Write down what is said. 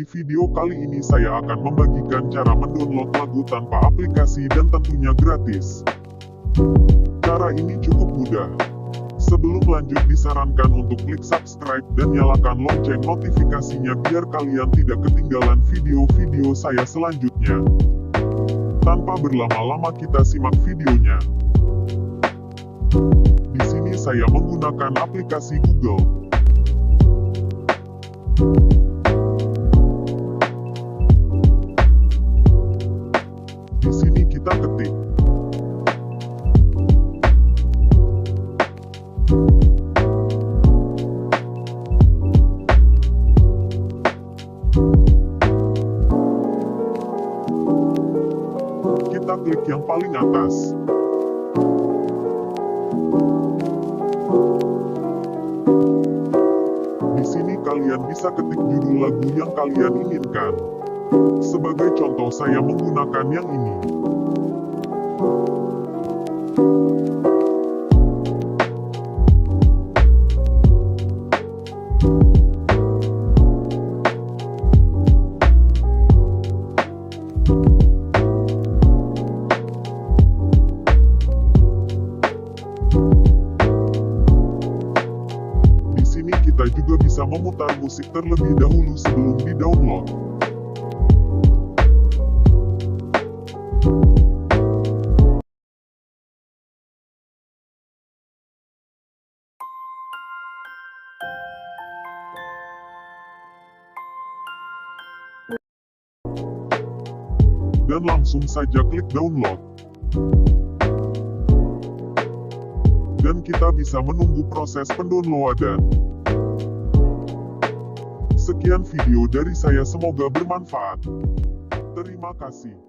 video kali ini saya akan membagikan cara mendownload lagu tanpa aplikasi dan tentunya gratis. Cara ini cukup mudah. Sebelum lanjut disarankan untuk klik subscribe dan nyalakan lonceng notifikasinya biar kalian tidak ketinggalan video-video saya selanjutnya. Tanpa berlama-lama kita simak videonya. Di sini saya menggunakan aplikasi Google. Di sini kita ketik kita klik yang paling atas. Di sini kalian bisa ketik judul lagu yang kalian inginkan. Sebagai contoh saya menggunakan yang ini. Di sini kita juga bisa memutar musik terlebih dahulu sebelum di-download. Dan langsung saja klik download. Dan kita bisa menunggu proses pendownloadan. Sekian video dari saya, semoga bermanfaat. Terima kasih.